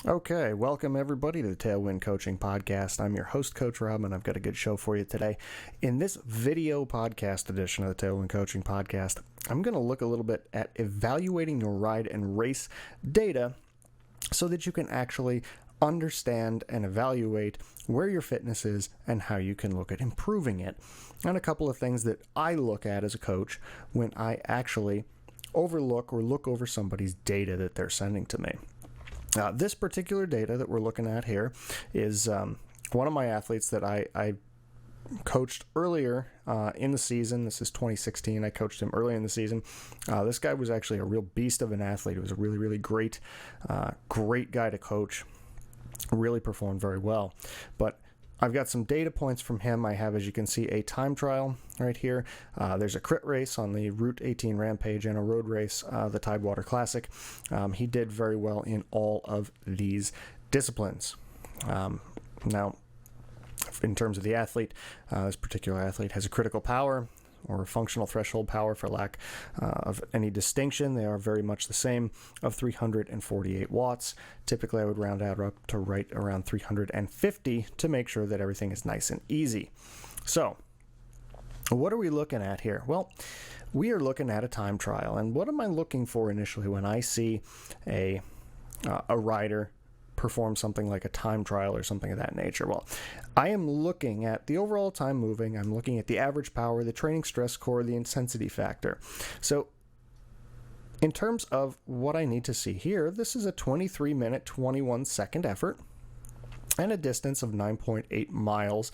Okay, welcome everybody to the Tailwind Coaching Podcast. I'm your host, Coach Rob, and I've got a good show for you today. In this video podcast edition of the Tailwind Coaching Podcast, I'm going to look a little bit at evaluating your ride and race data so that you can actually understand and evaluate where your fitness is and how you can look at improving it. And a couple of things that I look at as a coach when I actually overlook or look over somebody's data that they're sending to me. This particular data that we're looking at here is one of my athletes that I coached earlier in the season. This is 2016. I coached him early in the season. This guy was actually a real beast of an athlete. He was a really, really great guy to coach. Really performed very well. But I've got some data points from him. I have, as you can see, a time trial right here. There's a crit race on the Route 18 Rampage and a road race, the Tidewater Classic. He did very well in all of these disciplines. Now, in terms of the athlete, this particular athlete has a critical power or functional threshold power, for lack of any distinction. They are very much the same, of 348 watts. Typically, I would round out up to right around 350 to make sure that everything is nice and easy. So, what are we looking at here? Well, we are looking at a time trial. And what am I looking for initially when I see a rider perform something like a time trial or something of that nature? Well, I am looking at the overall time moving. I'm looking at the average power, the training stress score, the intensity factor. So in terms of what I need to see here, this is a 23-minute, 21-second effort and a distance of 9.8 miles,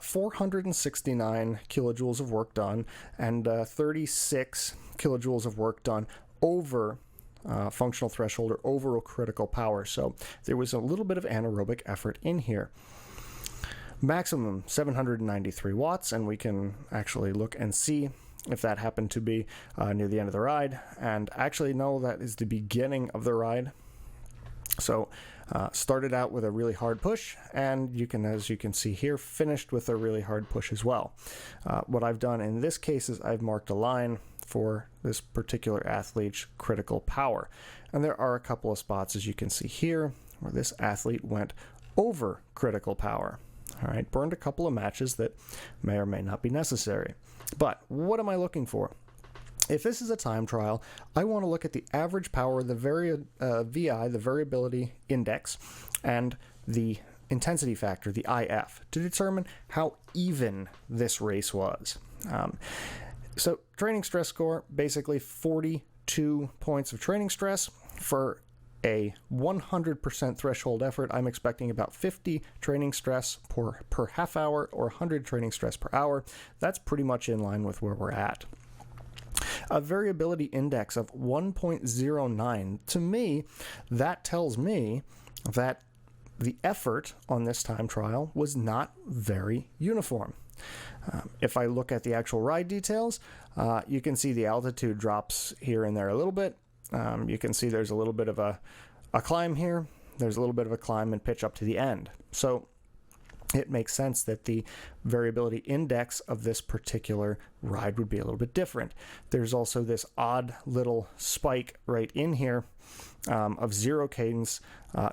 469 kilojoules of work done, and 36 kilojoules of work done over functional threshold or over critical power. So there was a little bit of anaerobic effort in here. Maximum 793 watts, and we can actually look and see if that happened to be near the end of the ride. And actually, no, that is the beginning of the ride. So started out with a really hard push, and you can, as you can see here, finished with a really hard push as well. What I've done in this case is I've marked a line for this particular athlete's critical power. And there are a couple of spots, as you can see here, where this athlete went over critical power. All right, burned a couple of matches that may or may not be necessary. But what am I looking for? If this is a time trial, I want to look at the average power, the VI, the variability index, and the intensity factor, the IF, to determine how even this race was. So training stress score, basically 42 points of training stress. For a 100% threshold effort, I'm expecting about 50 training stress per half hour or 100 training stress per hour. That's pretty much in line with where we're at. A variability index of 1.09, to me, that tells me that the effort on this time trial was not very uniform. If I look at the actual ride details, you can see the altitude drops here and there a little bit. You can see there's a little bit of a climb here. There's a little bit of a climb and pitch up to the end. So it makes sense that the variability index of this particular ride would be a little bit different. There's also this odd little spike right in here of zero cadence,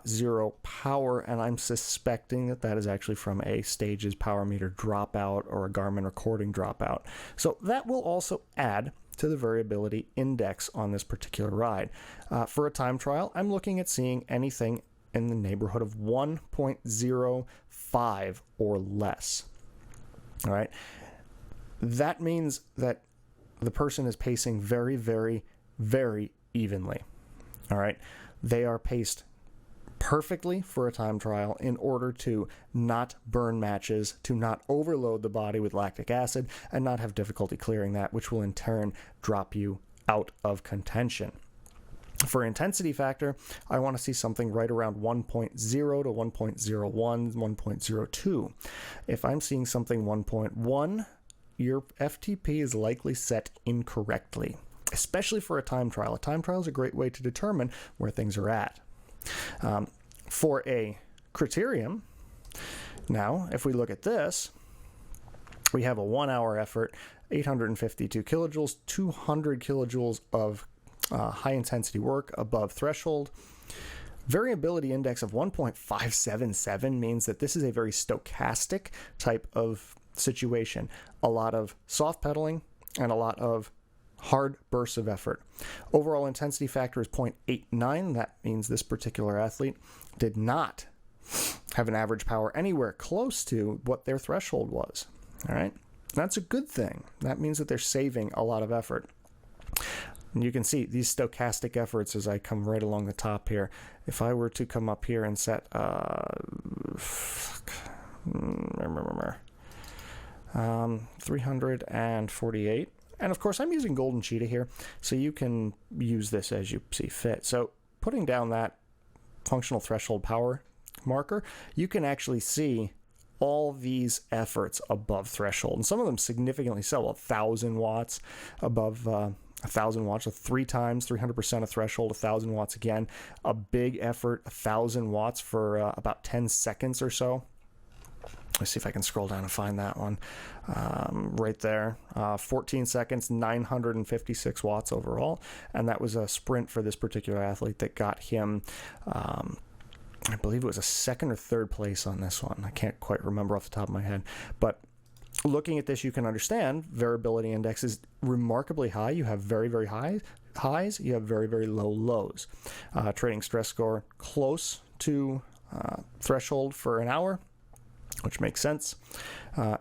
zero power, and I'm suspecting that that is actually from a Stages power meter dropout or a Garmin recording dropout. So that will also add to the variability index on this particular ride. For a time trial, I'm looking at seeing anything in the neighborhood of 1.05 or less. All right. That means that the person is pacing very, very, very evenly. All right. They are paced perfectly for a time trial in order to not burn matches, to not overload the body with lactic acid, and not have difficulty clearing that, which will in turn drop you out of contention. For intensity factor, I want to see something right around 1.0 to 1.01, 1.02. If I'm seeing something 1.1, your FTP is likely set incorrectly, especially for a time trial. A time trial is a great way to determine where things are at. For a criterium, now, if we look at this, we have a 1 hour effort, 852 kilojoules, 200 kilojoules of high intensity work above threshold. Variability index of 1.577 means that this is a very stochastic type of situation. A lot of soft pedaling and a lot of hard bursts of effort. Overall intensity factor is 0.89. That means this particular athlete did not have an average power anywhere close to what their threshold was. All right, that's a good thing. That means that they're saving a lot of effort. And you can see these stochastic efforts as I come right along the top here. If I were to come up here and set 348, and of course I'm using Golden Cheetah here, so you can use this as you see fit. So putting down that functional threshold power marker, you can actually see all these efforts above threshold, and some of them significantly so, 1,000 watts above 1,000 watts, so 3 times 300% of threshold, 1,000 watts again. A big effort, 1,000 watts for about 10 seconds or so. Let's see if I can scroll down and find that one. Right there, 14 seconds, 956 watts overall, and that was a sprint for this particular athlete that got him, I believe it was a second or third place on this one. I can't quite remember off the top of my head, but looking at this, you can understand variability index is remarkably high. You have very, very high highs. You have very, very low lows. Training stress score close to threshold for an hour, which makes sense.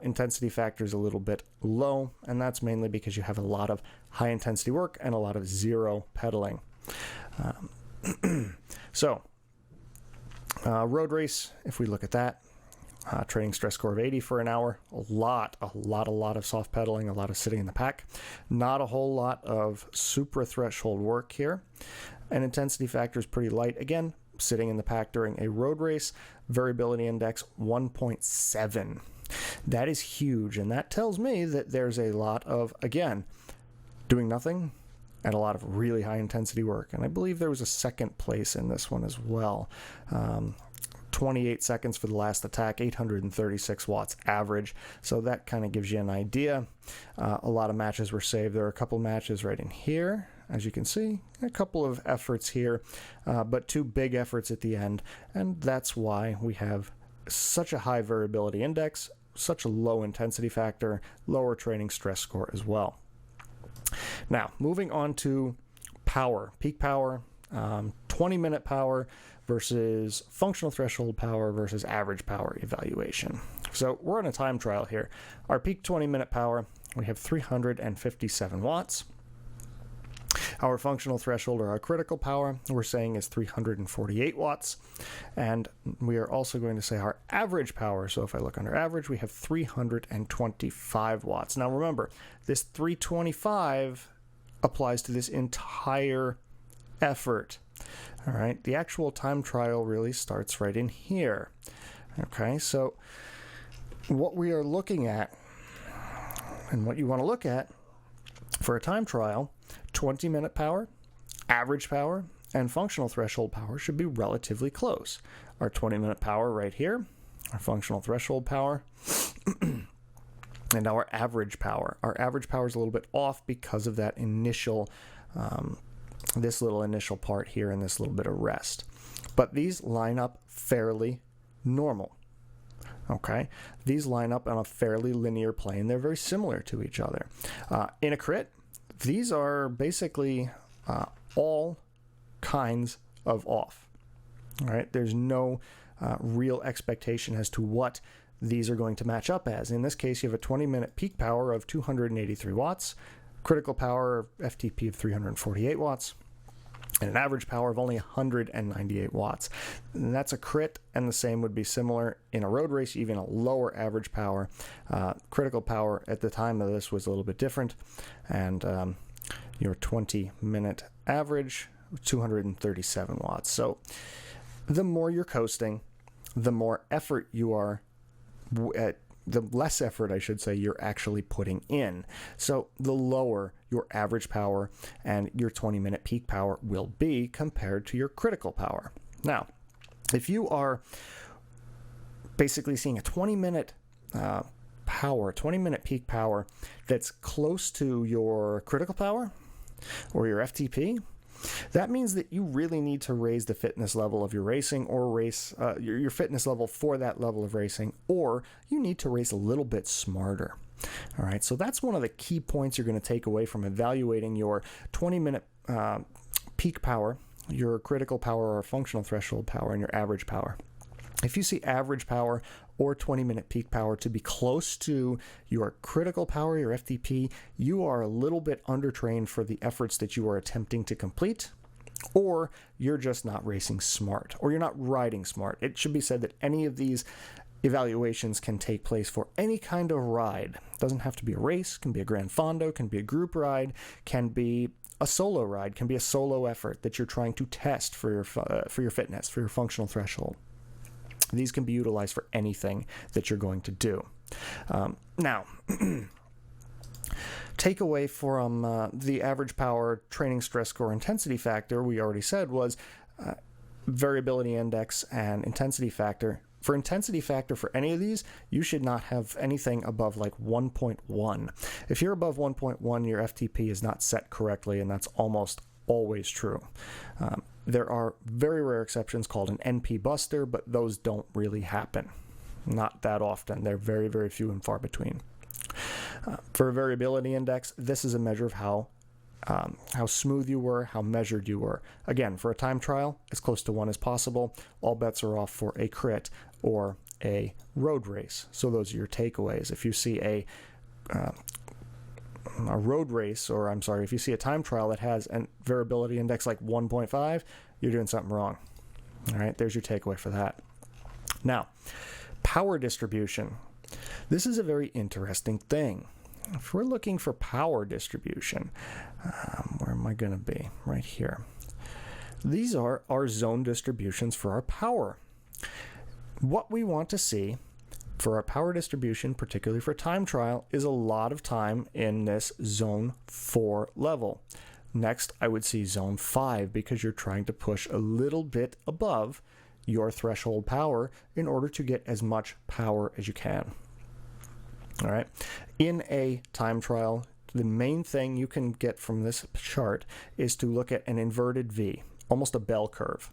Intensity factor is a little bit low, and that's mainly because you have a lot of high intensity work and a lot of zero pedaling. So, road race, if we look at that, training stress score of 80 for an hour, a lot of soft pedaling, a lot of sitting in the pack, not a whole lot of supra threshold work here, and intensity factor is pretty light. Again, sitting in the pack during a road race, variability index 1.7. That is huge, and that tells me that there's a lot of, again, doing nothing and a lot of really high intensity work. And I believe there was a second place in this one as well. 28 seconds for the last attack, 836 watts average. So that kind of gives you an idea. A lot of matches were saved. There are a couple matches right in here, as you can see. A couple of efforts here, but 2 big efforts at the end. And that's why we have such a high variability index, such a low intensity factor, lower training stress score as well. Now, moving on to power, peak power, 20-minute power versus functional threshold power versus average power evaluation. So we're on a time trial here. Our peak 20-minute power, we have 357 watts. Our functional threshold, or our critical power, we're saying is 348 watts. And we are also going to say our average power. So if I look under average, we have 325 watts. Now remember, this 325 applies to this entire effort. All right, the actual time trial really starts right in here. Okay, so what we are looking at, and what you want to look at for a time trial, 20-minute power, average power, and functional threshold power should be relatively close. Our 20-minute power right here, our functional threshold power, and our average power. Our average power is a little bit off because of that initial this little initial part here and this little bit of rest. But these line up fairly normal. Okay? These line up on a fairly linear plane. They're very similar to each other. In a crit, these are basically all kinds of off. All right? There's no real expectation as to what these are going to match up as. In this case, you have a 20-minute peak power of 283 watts, critical power FTP of 348 watts, and an average power of only 198 watts. And that's a crit, and the same would be similar in a road race, even a lower average power. Critical power at the time of this was a little bit different, and your 20-minute average, 237 watts. So the more you're coasting, the more effort you are the less effort, I should say, you're actually putting in. So the lower your average power and your 20-minute peak power will be compared to your critical power. Now, if you are basically seeing a 20-minute power, 20-minute peak power that's close to your critical power or your FTP, That means that you really need to raise the fitness level of your racing, or race your fitness level for that level of racing, or you need to race a little bit smarter. All right, so that's one of the key points you're going to take away from evaluating your 20-minute peak power, your critical power or functional threshold power, and your average power. If you see average power or 20-minute peak power to be close to your critical power, your FTP, you are a little bit undertrained for the efforts that you are attempting to complete, or you're just not racing smart, or you're not riding smart. It should be said that any of these evaluations can take place for any kind of ride. It doesn't have to be a race, can be a Gran Fondo, can be a group ride, can be a solo ride, can be a solo effort that you're trying to test for your fitness, for your functional threshold. These can be utilized for anything that you're going to do. Now, takeaway from the average power training stress score intensity factor, we already said, was variability index and intensity factor. For intensity factor for any of these, you should not have anything above like 1.1. If you're above 1.1, your FTP is not set correctly, and that's almost always true. There are very rare exceptions called an NP buster, but those don't really happen. Not that often. They're very, very few and far between. For a variability index, this is a measure of how smooth you were, how measured you were. Again, for a time trial, as close to 1 as possible. All bets are off for a crit or a road race. So those are your takeaways. If you see a road race, or I'm sorry, if you see a time trial that has a variability index like 1.5, you're doing something wrong. All right, there's your takeaway for that. Now, power distribution. This is a very interesting thing. If we're looking for power distribution, where am I going to be? Right here. These are our zone distributions for our power. What we want to see for our power distribution, particularly for time trial, is a lot of time in this zone 4 level. Next, I would see zone 5, because you're trying to push a little bit above your threshold power in order to get as much power as you can. All right. In a time trial, the main thing you can get from this chart is to look at an inverted V, almost a bell curve.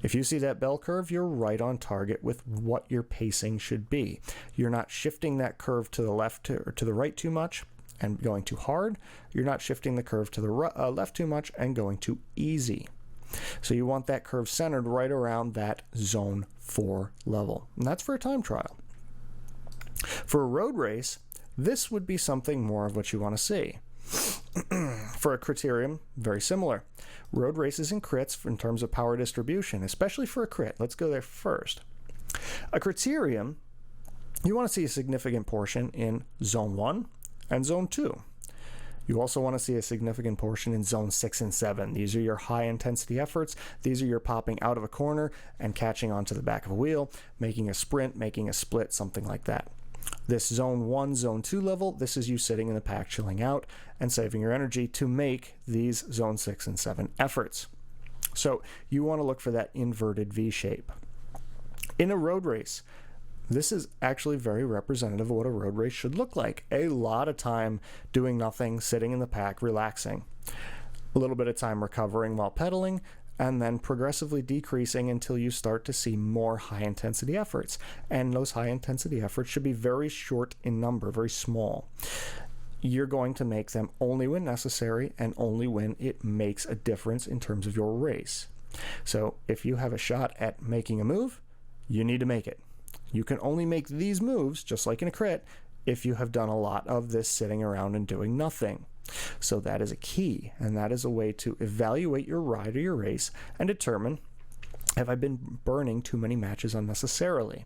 If you see that bell curve, you're right on target with what your pacing should be. You're not shifting that curve to the left or to the right too much and going too hard. You're not shifting the curve to the left too much and going too easy. So you want that curve centered right around that zone 4 level. And that's for a time trial. For a road race, this would be something more of what you want to see. For a criterium, very similar. Road races and crits in terms of power distribution, especially for a crit. Let's go there first. A criterium, you want to see a significant portion in zone 1 and zone 2. You also want to see a significant portion in zone 6 and 7. These are your high intensity efforts. These are your popping out of a corner and catching onto the back of a wheel, making a sprint, making a split, something like that. This zone 1, zone 2 level, this is you sitting in the pack, chilling out and saving your energy to make these zone 6 and 7 efforts. So you want to look for that inverted V shape. In a road race, this is actually very representative of what a road race should look like. A lot of time doing nothing, sitting in the pack, relaxing. A little bit of time recovering while pedaling, and then progressively decreasing until you start to see more high-intensity efforts. And those high-intensity efforts should be very short in number, very small. You're going to make them only when necessary and only when it makes a difference in terms of your race. So if you have a shot at making a move, you need to make it. You can only make these moves, just like in a crit, if you have done a lot of this sitting around and doing nothing. So that is a key, and that is a way to evaluate your ride or your race and determine, have I been burning too many matches unnecessarily?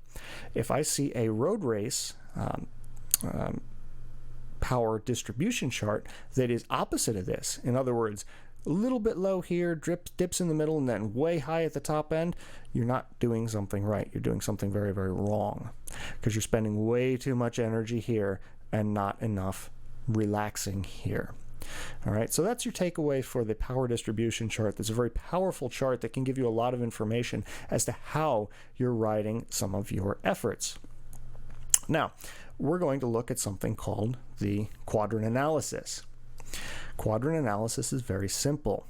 If I see a road race power distribution chart that is opposite of this, in other words, a little bit low here, dips in the middle, and then way high at the top end, you're not doing something right. You're doing something very, very wrong, because you're spending way too much energy here and not enough relaxing here. All right, so that's your takeaway for the power distribution chart. That's a very powerful chart that can give you a lot of information as to how you're riding some of your efforts. Now, we're going to look at something called the quadrant analysis. Quadrant analysis is very simple.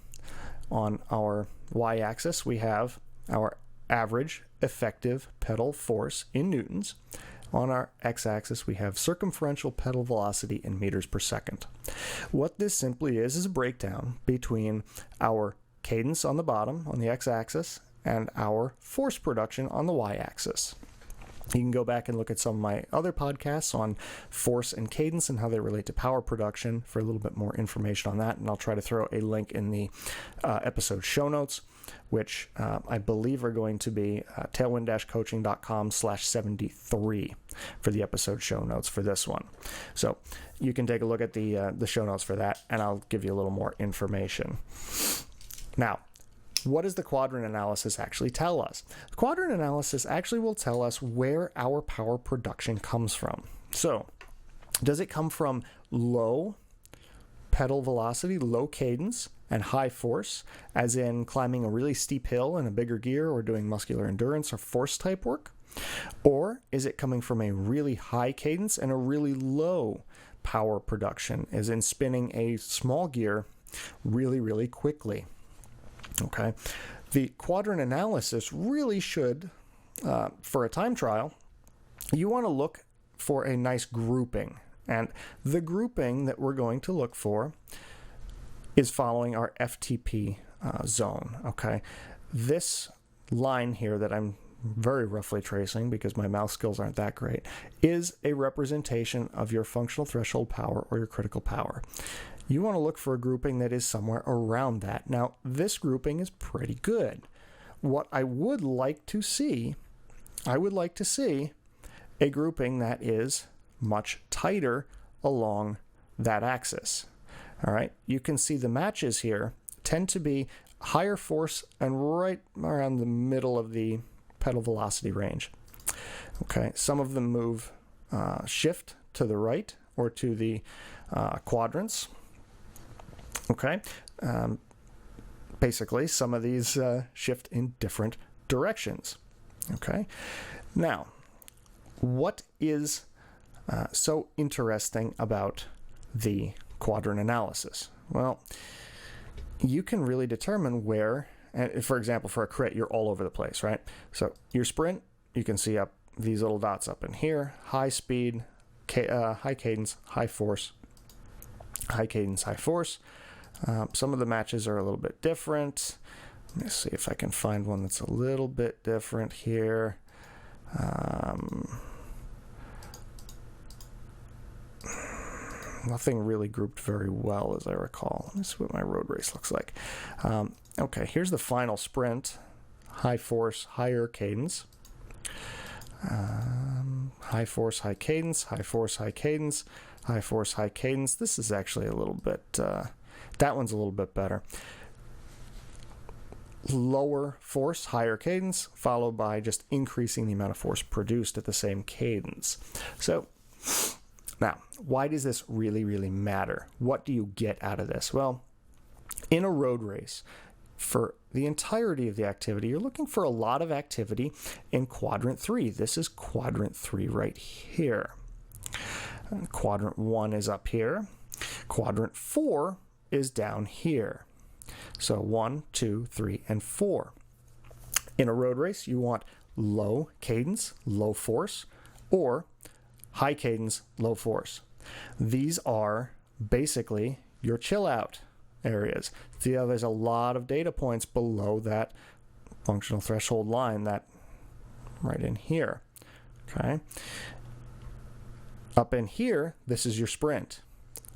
on our y-axis, we have our average effective pedal force in newtons. On our x-axis, we have circumferential pedal velocity in meters per second. What this simply is a breakdown between our cadence on the bottom, on the x-axis, and our force production on the y-axis. You can go back and look at some of my other podcasts on force and cadence and how they relate to power production for a little bit more information on that, and I'll try to throw a link in the episode show notes, which I believe are going to be tailwind-coaching.com/73 for the episode show notes for this one. So you can take a look at the show notes for that, and I'll give you a little more information. Now, what does the quadrant analysis actually tell us? The quadrant analysis actually will tell us where our power production comes from. So, does it come from low pedal velocity, low cadence, and high force, as in climbing a really steep hill in a bigger gear or doing muscular endurance or force type work? Or is it coming from a really high cadence and a really low power production, as in spinning a small gear really, really quickly? Okay, the quadrant analysis really should, for a time trial, you want to look for a nice grouping. And the grouping that we're going to look for is following our FTP zone. Okay, this line here that I'm very roughly tracing because my mouse skills aren't that great is a representation of your functional threshold power or your critical power. You want to look for a grouping that is somewhere around that. Now, this grouping is pretty good. What I would like to see a grouping that is much tighter along that axis. All right, you can see the matches here tend to be higher force and right around the middle of the pedal velocity range. Okay, some of them move shift to the right or to the quadrants. Okay, basically some of these shift in different directions. Okay, now what is so interesting about the quadrant analysis? Well, you can really determine where, for example, for a crit, you're all over the place, right? So your sprint, you can see up these little dots up in here: high speed, high cadence, high force, high cadence, high force. Some of the matches are a little bit different. Let me see if I can find one that's a little bit different here. Nothing really grouped very well, as I recall. Let me see what my road race looks like. Okay, here's the final sprint. High force, higher cadence. High force, high cadence, high force, high cadence, high force, high cadence. This is actually a little bit... that one's a little bit better. Lower force, higher cadence, followed by just increasing the amount of force produced at the same cadence. So, now, why does this really, really matter? What do you get out of this? Well, in a road race, for the entirety of the activity, you're looking for a lot of activity in quadrant 3. This is quadrant 3 right here. And quadrant 1 is up here. Quadrant 4 is down here. So 1, 2, 3, and 4. In a road race, you want low cadence, low force, or high cadence, low force. These are basically your chill out areas. See how there's a lot of data points below that functional threshold line, that right in here. Okay. Up in here, this is your sprint.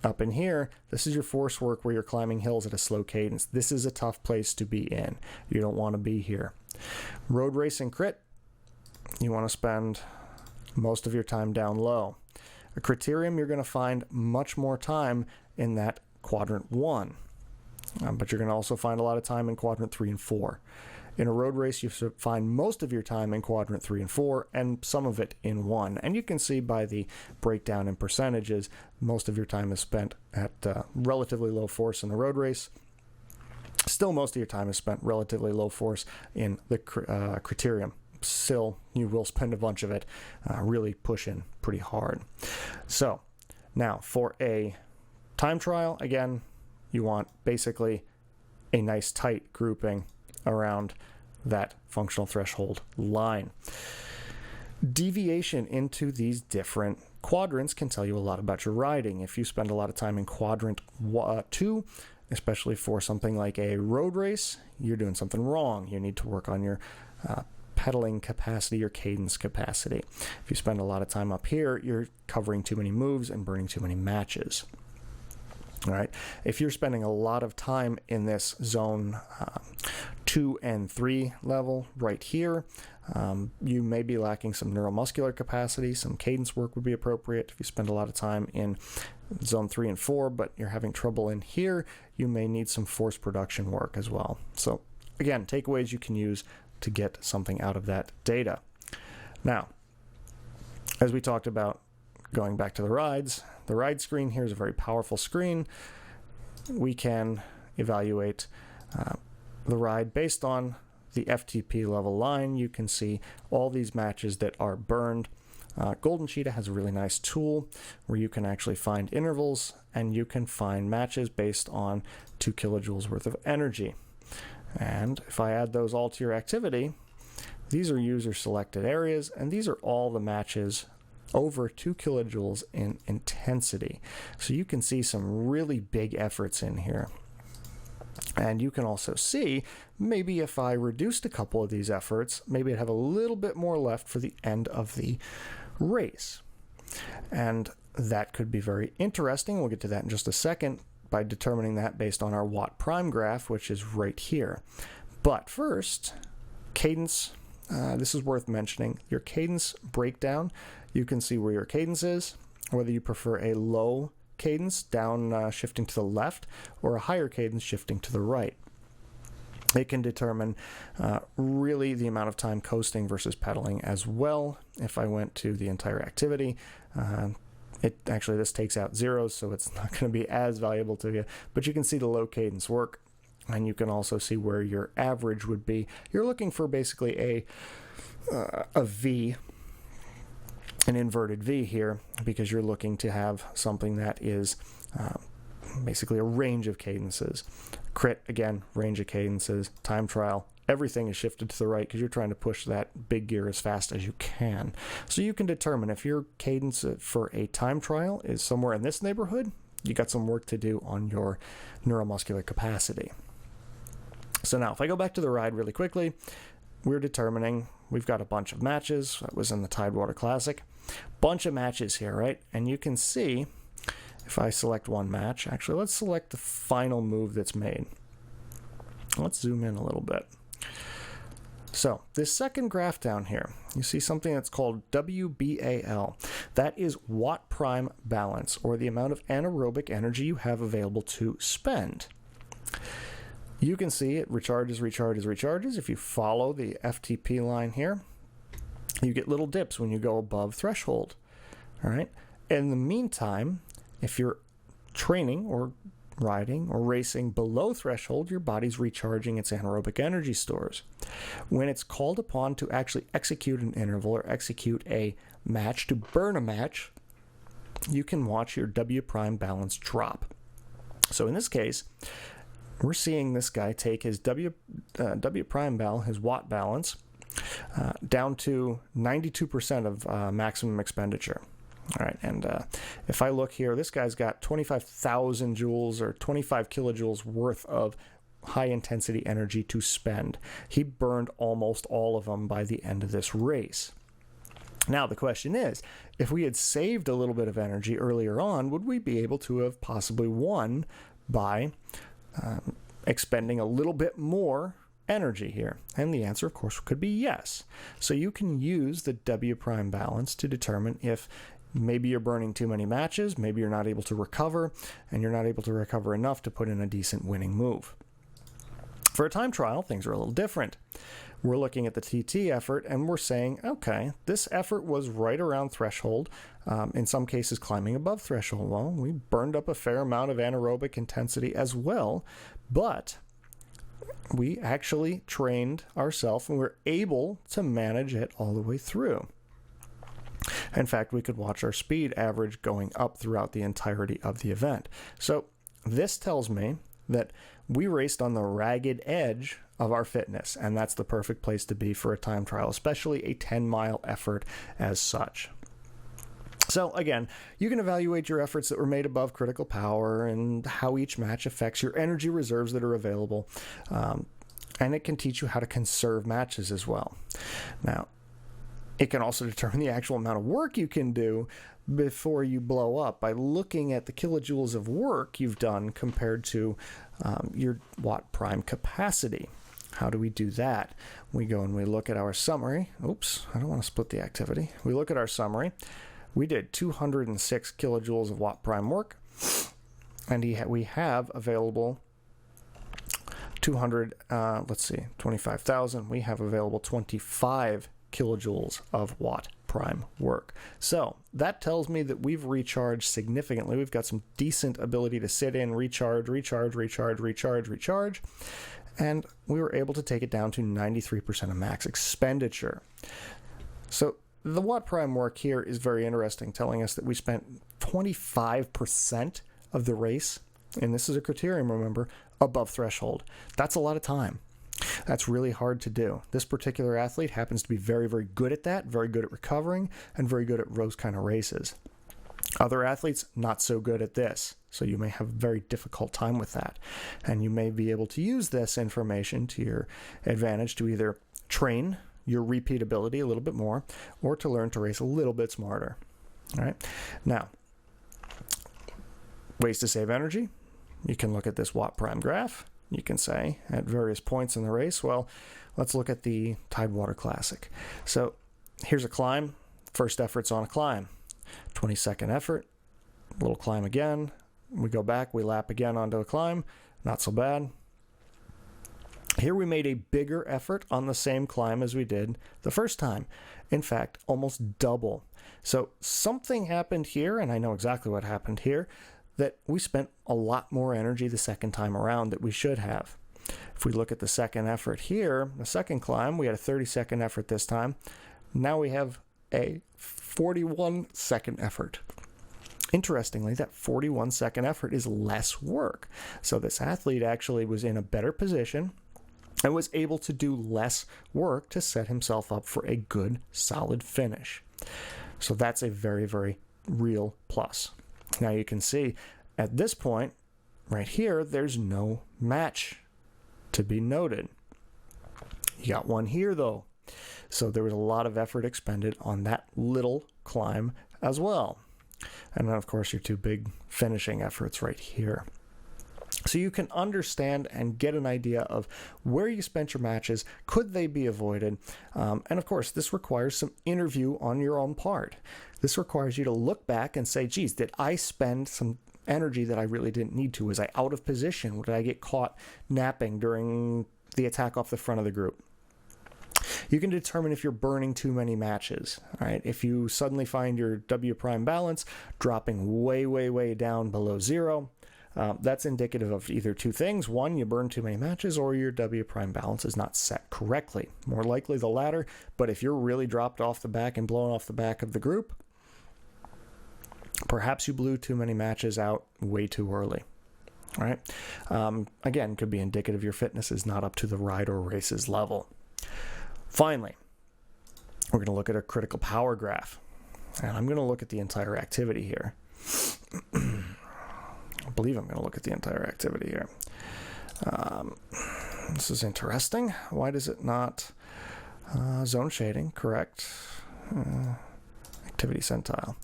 Up in here, this is your force work where you're climbing hills at a slow cadence. This is a tough place to be in. You don't want to be here. Road race and crit, you want to spend most of your time down low. A criterium, you're going to find much more time in that quadrant 1. But you're going to also find a lot of time in quadrant 3 and 4. In a road race, you find most of your time in quadrant 3 and 4, and some of it in 1. And you can see by the breakdown in percentages, most of your time is spent at relatively low force in the road race. Still, most of your time is spent relatively low force in the criterium. Still, you will spend a bunch of it really pushing pretty hard. So, now for a time trial, again, you want basically a nice tight grouping around that functional threshold line. Deviation into these different quadrants can tell you a lot about your riding. If you spend a lot of time in quadrant 2, especially for something like a road race, you're doing something wrong. You need to work on your pedaling capacity, your cadence capacity. If you spend a lot of time up here, you're covering too many moves and burning too many matches. All right. If you're spending a lot of time in this zone 2 and 3 level right here, you may be lacking some neuromuscular capacity. Some cadence work would be appropriate. If you spend a lot of time in zone 3 and 4, but you're having trouble in here, you may need some force production work as well. So again, takeaways you can use to get something out of that data. Now, as we talked about, going back to the rides, the ride screen here is a very powerful screen. We can evaluate the ride based on the FTP level line. You can see all these matches that are burned. Golden Cheetah has a really nice tool where you can actually find intervals, and you can find matches based on 2 kilojoules worth of energy. And if I add those all to your activity, these are user selected areas, and these are all the matches over 2 kilojoules in intensity. So you can see some really big efforts in here. And you can also see, maybe if I reduced a couple of these efforts, maybe I'd have a little bit more left for the end of the race. And that could be very interesting. We'll get to that in just a second by determining that based on our watt prime graph, which is right here. But first, cadence. This is worth mentioning. Your cadence breakdown, you can see where your cadence is, whether you prefer a low cadence down shifting to the left or a higher cadence shifting to the right. It can determine really the amount of time coasting versus pedaling as well. If I went to the entire activity, this takes out zeros, so it's not going to be as valuable to you, but you can see the low cadence work, and you can also see where your average would be. You're looking for basically a V, an inverted V here, because you're looking to have something that is basically a range of cadences. Crit, again, range of cadences. Time trial, everything is shifted to the right because you're trying to push that big gear as fast as you can. So you can determine if your cadence for a time trial is somewhere in this neighborhood, you got some work to do on your neuromuscular capacity. So now, if I go back to the ride really quickly, we're determining, we've got a bunch of matches. That was in the Tidewater Classic. Bunch of matches here, right? And you can see, if I select one match, actually, let's select the final move that's made. Let's zoom in a little bit. So this second graph down here, you see something that's called WBAL. That is watt prime balance, or the amount of anaerobic energy you have available to spend. You can see it recharges, recharges, recharges. If you follow the FTP line here, you get little dips when you go above threshold. All right. In the meantime, if you're training or riding or racing below threshold, your body's recharging its anaerobic energy stores. When it's called upon to actually execute an interval or execute a match, to burn a match, you can watch your W prime balance drop. So in this case, we're seeing this guy take his W prime his watt balance, down to 92% of maximum expenditure. All right, and if I look here, this guy's got 25,000 joules or 25 kilojoules worth of high-intensity energy to spend. He burned almost all of them by the end of this race. Now, the question is, if we had saved a little bit of energy earlier on, would we be able to have possibly won by expending a little bit more energy here? And the answer, of course, could be yes. So you can use the W prime balance to determine if maybe you're burning too many matches, maybe you're not able to recover, and you're not able to recover enough to put in a decent winning move. For a time trial, things are a little different. We're looking at the TT effort, and we're saying, okay, this effort was right around threshold, in some cases climbing above threshold. Well, we burned up a fair amount of anaerobic intensity as well, but we actually trained ourselves and we're able to manage it all the way through. In fact, we could watch our speed average going up throughout the entirety of the event. So this tells me that we raced on the ragged edge of our fitness, and that's the perfect place to be for a time trial, especially a 10-mile effort as such. So again, you can evaluate your efforts that were made above critical power and how each match affects your energy reserves that are available. And it can teach you how to conserve matches as well. Now, it can also determine the actual amount of work you can do before you blow up by looking at the kilojoules of work you've done compared to your watt prime capacity. How do we do that? We go and we look at our summary. Oops, I don't want to split the activity. We look at our summary. We did 206 kilojoules of watt prime work, and we have available 25,000. We have available 25 kilojoules of watt prime work. So that tells me that we've recharged significantly. We've got some decent ability to sit in, recharge, and we were able to take it down to 93% of max expenditure. So the watt prime work here is very interesting, telling us that we spent 25% of the race, and this is a criterion, remember, above threshold. That's a lot of time. That's really hard to do. This particular athlete happens to be very, very good at that, very good at recovering, and very good at those kind of races. Other athletes, not so good at this, so you may have a very difficult time with that. And you may be able to use this information to your advantage to either train your repeatability a little bit more, or to learn to race a little bit smarter. All right. Now, ways to save energy. You can look at this watt prime graph. You can say at various points in the race, well, let's look at the Tidewater Classic. So here's a climb. First effort's on a climb. 20-second effort. Little climb again. We go back. We lap again onto a climb. Not so bad. Here we made a bigger effort on the same climb as we did the first time. In fact, almost double. So something happened here, and I know exactly what happened here, that we spent a lot more energy the second time around that we should have. If we look at the second effort here, the second climb, we had a 30-second effort this time. Now we have a 41-second effort. Interestingly, that 41-second effort is less work. So this athlete actually was in a better position and was able to do less work to set himself up for a good, solid finish. So that's a very, very real plus. Now you can see at this point, right here, there's no match to be noted. You got one here, though. So there was a lot of effort expended on that little climb as well. And then, of course, your two big finishing efforts right here. So you can understand and get an idea of where you spent your matches, could they be avoided? And of course, this requires some interview on your own part. This requires you to look back and say, geez, did I spend some energy that I really didn't need to? Was I out of position? Did I get caught napping during the attack off the front of the group? You can determine if you're burning too many matches, right? If you suddenly find your W prime balance dropping way, way, way down below zero, that's indicative of either two things. One, you burn too many matches, or your W prime balance is not set correctly. More likely the latter, but if you're really dropped off the back and blown off the back of the group, perhaps you blew too many matches out way too early. All right. Again, could be indicative your fitness is not up to the ride or races level. Finally, we're going to look at a critical power graph. And I'm going to look at the entire activity here. I believe I'm going to look at the entire activity here. This is interesting. Why does it not zone shading? Correct. Activity centile.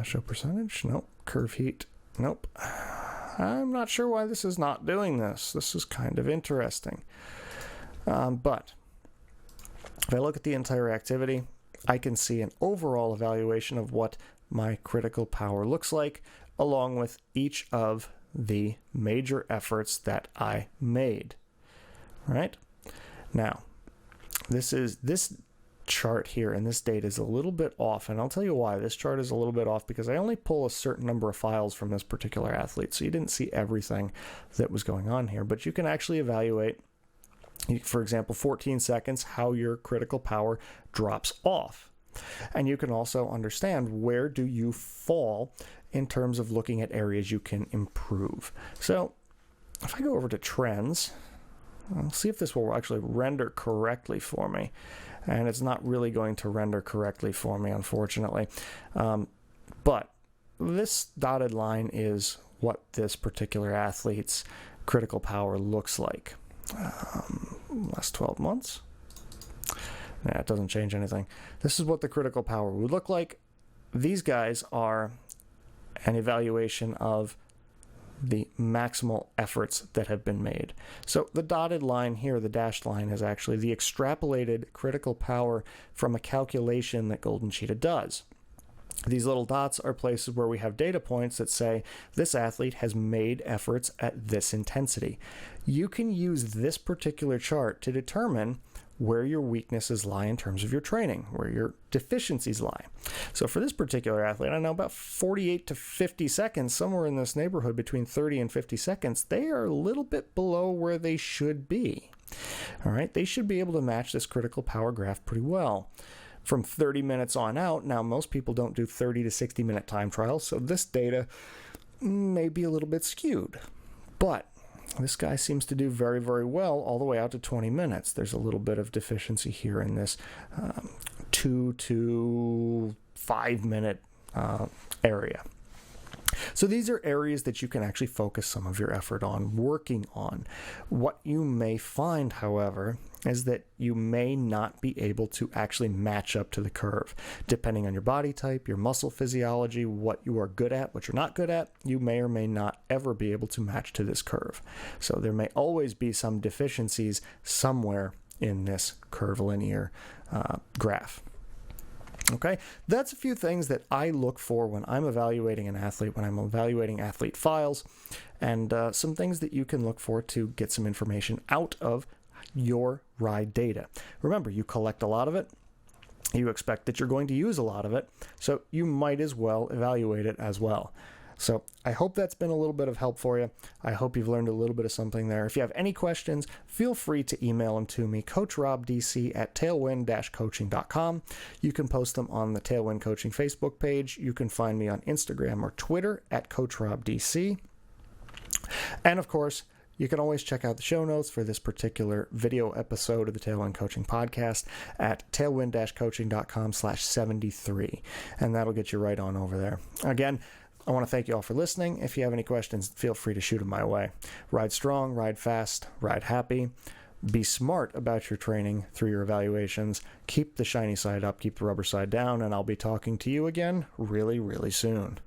Show percentage? Nope. Curve heat? Nope. I'm not sure why this is not doing this. This is kind of interesting. But if I look at the entire activity, I can see an overall evaluation of what my critical power looks like, along with each of the major efforts that I made. Right? Now, this chart here and this data is a little bit off, and I'll tell you why. This chart is a little bit off because I only pull a certain number of files from this particular athlete, so you didn't see everything that was going on here, but you can actually evaluate, for example, 14 seconds, how your critical power drops off. And you can also understand where do you fall in terms of looking at areas you can improve. So if I go over to trends, I'll see if this will actually render correctly for me. And it's not really going to render correctly for me, unfortunately. But this dotted line is what this particular athlete's critical power looks like. Last 12 months. Yeah, it doesn't change anything. This is what the critical power would look like. These guys are an evaluation of the maximal efforts that have been made. So the dotted line here, the dashed line, is actually the extrapolated critical power from a calculation that Golden Cheetah does. These little dots are places where we have data points that say this athlete has made efforts at this intensity. You can use this particular chart to determine where your weaknesses lie in terms of your training, where your deficiencies lie. So for this particular athlete, I know about 48 to 50 seconds, somewhere in this neighborhood between 30 and 50 seconds, they are a little bit below where they should be. All right, they should be able to match this critical power graph pretty well. From 30 minutes on out, now most people don't do 30 to 60 minute time trials, so this data may be a little bit skewed. But this guy seems to do very, very well all the way out to 20 minutes. There's a little bit of deficiency here in this 2 to 5 minute area. So these are areas that you can actually focus some of your effort on working on. What you may find, however, is that you may not be able to actually match up to the curve. Depending on your body type, your muscle physiology, what you are good at, what you're not good at, you may or may not ever be able to match to this curve. So there may always be some deficiencies somewhere in this curvilinear graph. Okay, that's a few things that I look for when I'm evaluating an athlete, when I'm evaluating athlete files, and some things that you can look for to get some information out of your ride data. Remember, you collect a lot of it. You expect that you're going to use a lot of it, so you might as well evaluate it as well. So I hope that's been a little bit of help for you. I hope you've learned a little bit of something there. If you have any questions, feel free to email them to me, coachrobdc@tailwind-coaching.com. You can post them on the Tailwind Coaching Facebook page. You can find me on Instagram or Twitter @coachrobdc. And of course, you can always check out the show notes for this particular video episode of the Tailwind Coaching Podcast at tailwind-coaching.com/73. And that'll get you right on over there. Again, I want to thank you all for listening. If you have any questions, feel free to shoot them my way. Ride strong, ride fast, ride happy. Be smart about your training through your evaluations. Keep the shiny side up, keep the rubber side down, and I'll be talking to you again really, really soon.